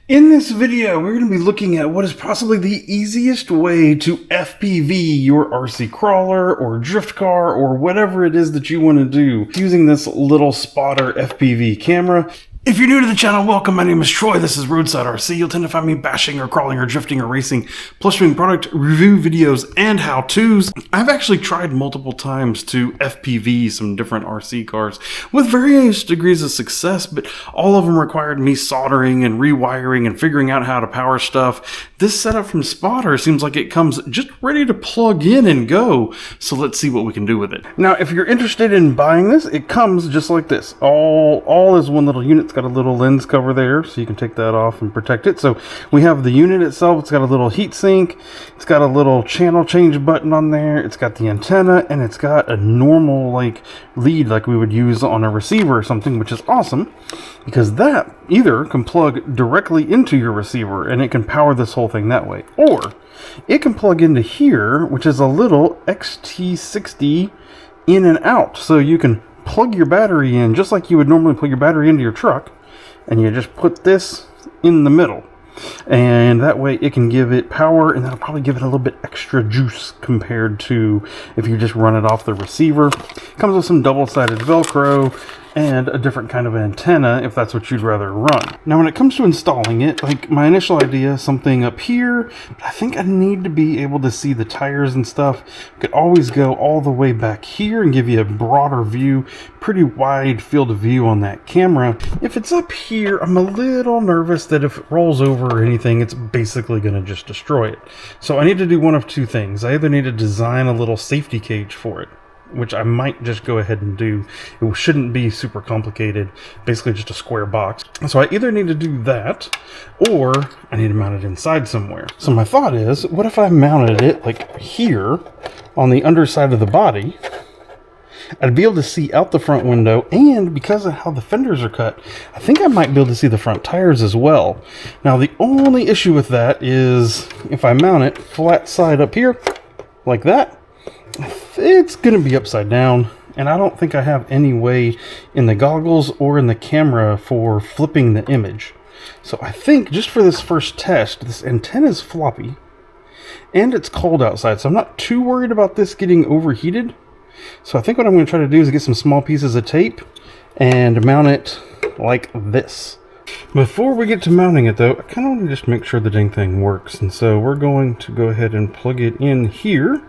In this video, we're going to be looking at what is possibly the easiest way to FPV your RC crawler or drift car or whatever it is that you want to do using this little spotter FPV camera. If you're new to the channel, welcome. My name is Troy. This is RoadsideRC. You'll tend to find me bashing or crawling or drifting or racing, plus doing product review videos and how-tos. I've actually tried multiple times to FPV some different RC cars with various degrees of success, but all of them required me soldering and rewiring and figuring out how to power stuff. This setup from Spotter seems like it comes just ready to plug in and go, so let's see what we can do with it. Now, if you're interested in buying this, it comes just like this. All is one little unit. It's got a little lens cover there, so you can take that off and protect it. So we have the unit itself. It's got a little heat sink. It's got a little channel change button on there. It's got the antenna, and it's got a normal lead like we would use on a receiver or something, which is awesome because that either can plug directly into your receiver and it can power this whole thing that way, or it can plug into here, which is a little XT60 in and out, so you can plug your battery in just like you would normally plug your battery into your truck, and you just put this in the middle, and that way it can give it power, and that'll probably give it a little bit extra juice compared to if you just run it off the receiver. It comes with some double-sided Velcro and a different kind of antenna if that's what you'd rather run. Now when it comes to installing it, my initial idea is something up here, but I think I need to be able to see the tires and stuff. I could always go all the way back here and give you a broader view, pretty wide field of view on that camera. If it's up here, I'm a little nervous that if it rolls over or anything, it's basically going to just destroy it. So I need to do one of two things. I either need to design a little safety cage for it, which I might just go ahead and do. It shouldn't be super complicated, basically just a square box. So I either need to do that, or I need to mount it inside somewhere. So my thought is, what if I mounted it like here on the underside of the body? I'd be able to see out the front window, and because of how the fenders are cut, I think I might be able to see the front tires as well. Now the only issue with that is if I mount it flat side up here, like that, it's going to be upside down, and I don't think I have any way in the goggles or in the camera for flipping the image. So I think just for this first test, this antenna is floppy, and it's cold outside, so I'm not too worried about this getting overheated. So I think what I'm going to try to do is get some small pieces of tape and mount it like this. Before we get to mounting it though, I kind of want to just make sure the dang thing works, and so we're going to go ahead and plug it in here.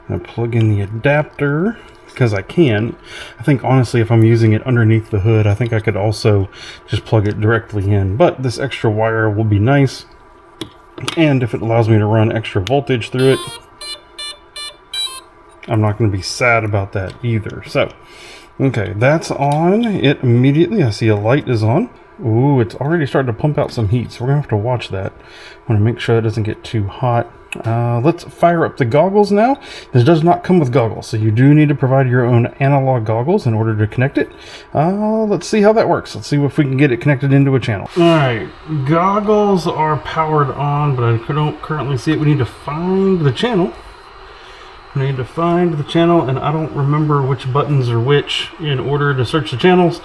I plug in the adapter because I can. I think honestly if I'm using it underneath the hood, I think I could also just plug it directly in, but this extra wire will be nice, and if it allows me to run extra voltage through it, I'm not going to be sad about that either. So okay, that's on it immediately. I see a light is on. Ooh, it's already starting to pump out some heat, so we're gonna have to watch that. I want to make sure it doesn't get too hot. Let's fire up the goggles now. This does not come with goggles, so you do need to provide your own analog goggles in order to connect it. Let's see how that works. Let's see if we can get it connected into a channel. Alright, goggles are powered on, but I don't currently see it. We need to find the channel. I need to find the channel, and I don't remember which buttons are which in order to search the channels.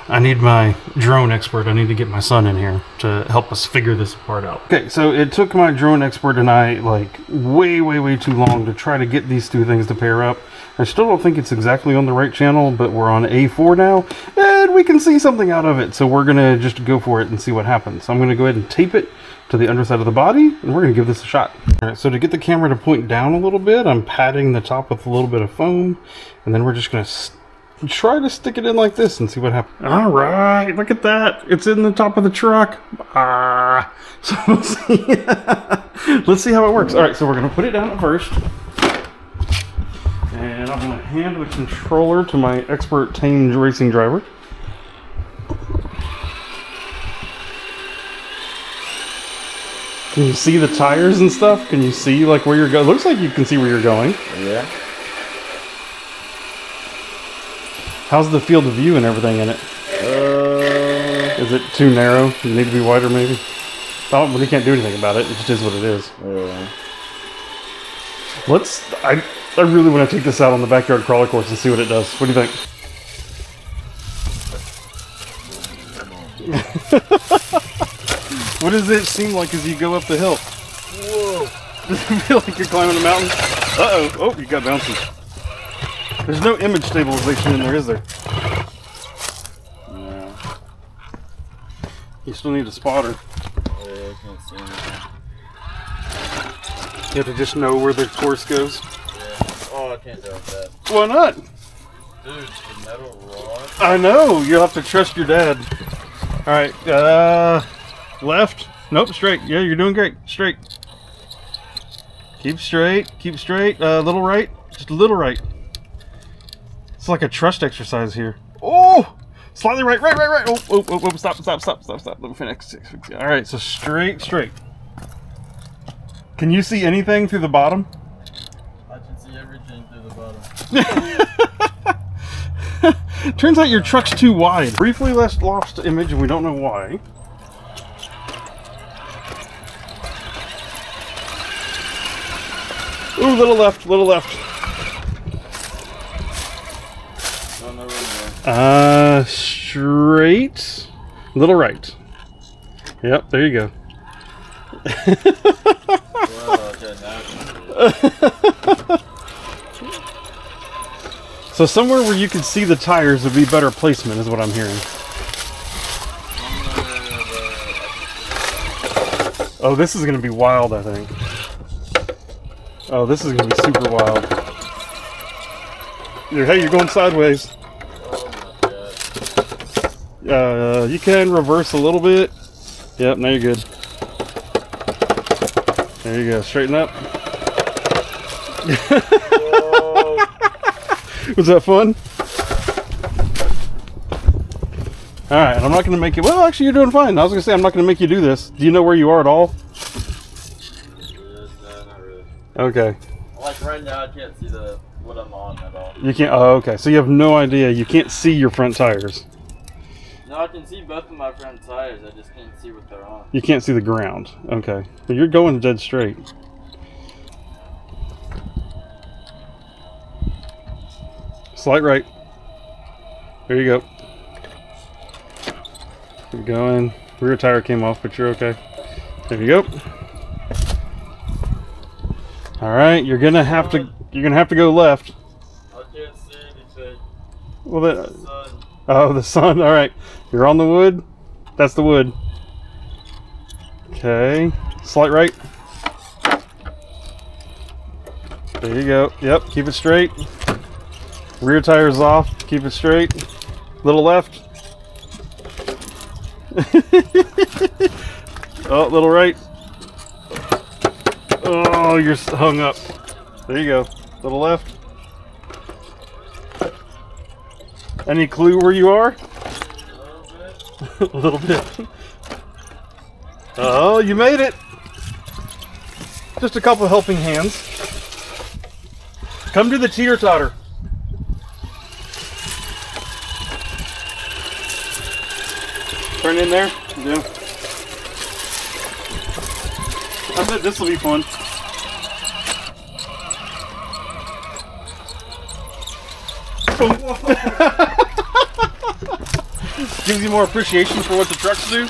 I need my drone expert. I need to get my son in here to help us figure this part out. Okay, so it took my drone expert and I way too long to try to get these two things to pair up. I still don't think it's exactly on the right channel, but we're on A4 now, and we can see something out of it. So we're gonna just go for it and see what happens. So I'm gonna go ahead and tape it to the underside of the body, and we're gonna give this a shot. All right, so to get the camera to point down a little bit, I'm patting the top with a little bit of foam, and then we're just gonna try to stick it in like this and see what happens. All right, look at that. It's in the top of the truck. So let's see. Let's see how it works. All right, so we're gonna put it down at first. And I'm going to hand the controller to my expert tamed racing driver. Can you see the tires and stuff? Can you see where you're going? Looks like you can see where you're going. Yeah. How's the field of view and everything in it? Is it too narrow? Does it need to be wider maybe? Oh, but you can't do anything about it. It just is what it is. Yeah. I really want to take this out on the backyard crawler course and see what it does. What do you think? What does it seem like as you go up the hill? Whoa. Does it feel like you're climbing a mountain? Uh-oh. Oh, you got bounces. There's no image stabilization in there, is there? No. You still need a spotter. Yeah, I can't see anything. You have to just know where the course goes. Yeah. Oh, I can't drop that. Why not? Dude, the metal rod. I know. You'll have to trust your dad. All right. Left. Nope. Straight. Yeah, you're doing great. Straight. Keep straight. Keep straight. Little right. Just a little right. It's like a trust exercise here. Oh! Slightly right. Right. Oh, oh, oh, oh. Stop. Let me finish. All right. So straight. Can you see anything through the bottom? I can see everything through the bottom. Turns out your truck's too wide. Briefly lost image and we don't know why. Ooh, little left. Don't know where to Straight. Little right. Yep, there you go. Well, okay, now I can see it. So somewhere where you could see the tires would be better placement is what I'm hearing. Oh, this is going to be wild, I think. Oh, this is going to be super wild. Hey, you're going sideways. Oh my god. You can reverse a little bit. Yep, now you're good. There you go, straighten up. Was that fun? Alright, I'm not going to make you... Well, actually, you're doing fine. I was going to say, I'm not going to make you do this. Do you know where you are at all? No, not really. Okay. Like right now, I can't see what I'm on at all. You can't... Oh, okay. So you have no idea. You can't see your front tires. No, I can see both of my front tires. I just can't see what they're on. You can't see the ground. Okay. But you're going dead straight. Slight right. There you go. Keep going. Rear tire came off, but you're okay. There you go. All right, you're gonna have to go left. I can't see anything. Well, that. The sun. Oh, the sun. All right, you're on the wood. That's the wood. Okay. Slight right. There you go. Yep. Keep it straight. Rear tire's off. Keep it straight. Little left. Oh, little right. Oh, you're hung up. There you go. Little left. Any clue where you are? A little bit. Oh, you made it. Just a couple helping hands. Come to the teeter-totter. Turn in there? Yeah. I bet this will be fun. Gives you more appreciation for what the trucks do.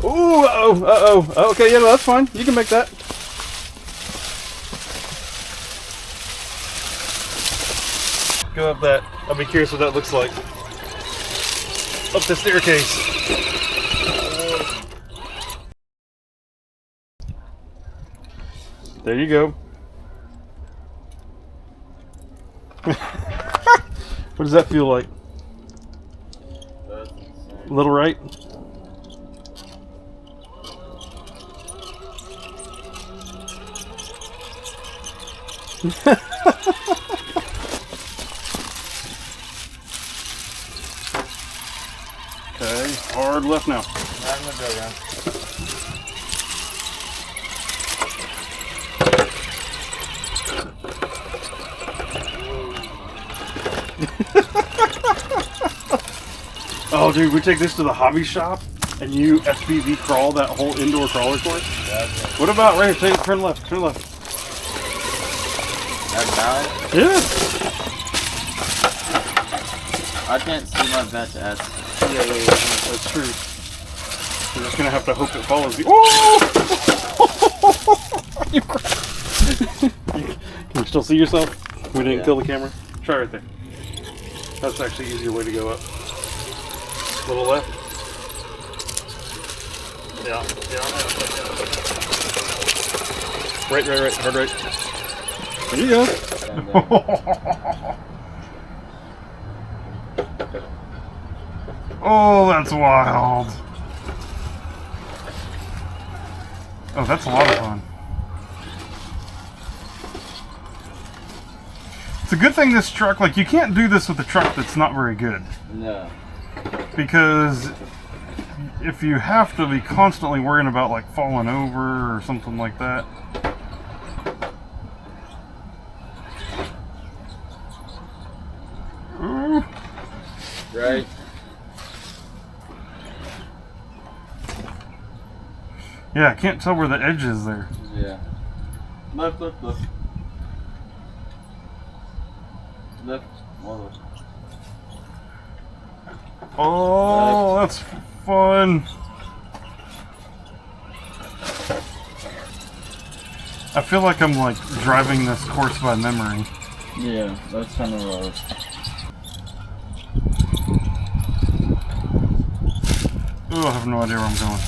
Ooh, uh-oh. Okay, yeah, no, that's fine. You can make that. Go up that. I'll be curious what that looks like. Up the staircase. There you go. What does that feel like? That's insane. Little right? Okay, hard left now. I'm gonna go around. Oh, dude, we take this to the hobby shop and you FPV crawl that whole indoor crawler course? Yeah. What about right here? Turn left, turn left. That now? Yeah. I can't see my vet to ask. Yeah, that's true. You're just gonna have to hope it follows you. Oh! Can you still see yourself? We didn't kill the camera. Try right there. That's actually an easier way to go up. Little left. Yeah. Right. Hard right. There you go. Oh, that's wild. Oh, that's a lot of fun. It's a good thing this truck, like, you can't do this with a truck that's not very good. No. Because if you have to be constantly worrying about, like, falling over or something like that. Ooh. Right. Yeah, I can't tell where the edge is there. Yeah. Left. Left. Oh, that's fun. I feel like I'm like driving this course by memory. Yeah, that's kind of rough. Oh, I have no idea where I'm going.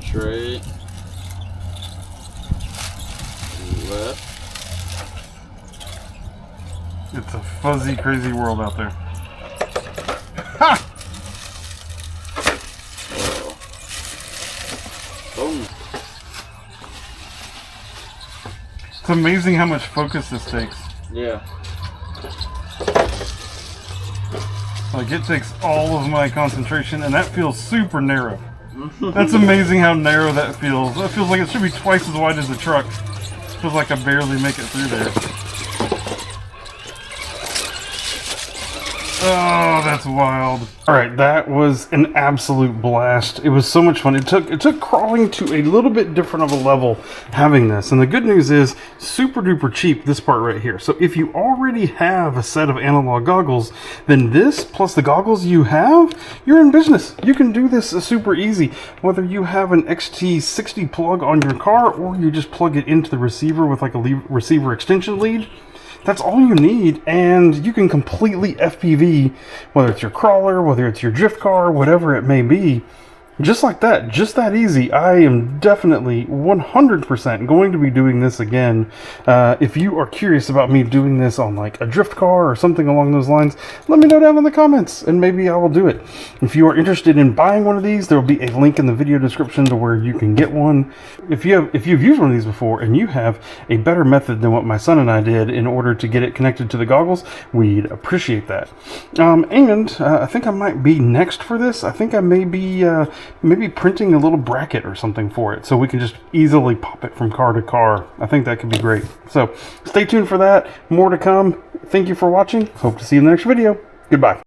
Straight. Left. It's a fuzzy, crazy world out there. Ha! Boom. It's amazing how much focus this takes. Yeah. Like, it takes all of my concentration, and that feels super narrow. That's amazing how narrow that feels. That feels like it should be twice as wide as the truck. It feels like I barely make it through there. Oh, that's wild. Alright, that was an absolute blast. It was so much fun. It took crawling to a little bit different of a level having this. And the good news is, super duper cheap, this part right here. So if you already have a set of analog goggles, then this plus the goggles you have, you're in business. You can do this super easy. Whether you have an XT60 plug on your car or you just plug it into the receiver with like a receiver extension lead, that's all you need, and you can completely FPV, whether it's your crawler, whether it's your drift car, whatever it may be, just like that, just that easy. I am definitely 100% going to be doing this again. If you are curious about me doing this on like a drift car or something along those lines, let me know down in the comments and maybe I will do it. If you are interested in buying one of these, there will be a link in the video description to where you can get one. If you've used one of these before and you have a better method than what my son and I did in order to get it connected to the goggles, we'd appreciate that. I think I might be next for this. I think I may be maybe printing a little bracket or something for it so we can just easily pop it from car to car. I think that could be great. So stay tuned for that. More to come. Thank you for watching. Hope to see you in the next video. Goodbye.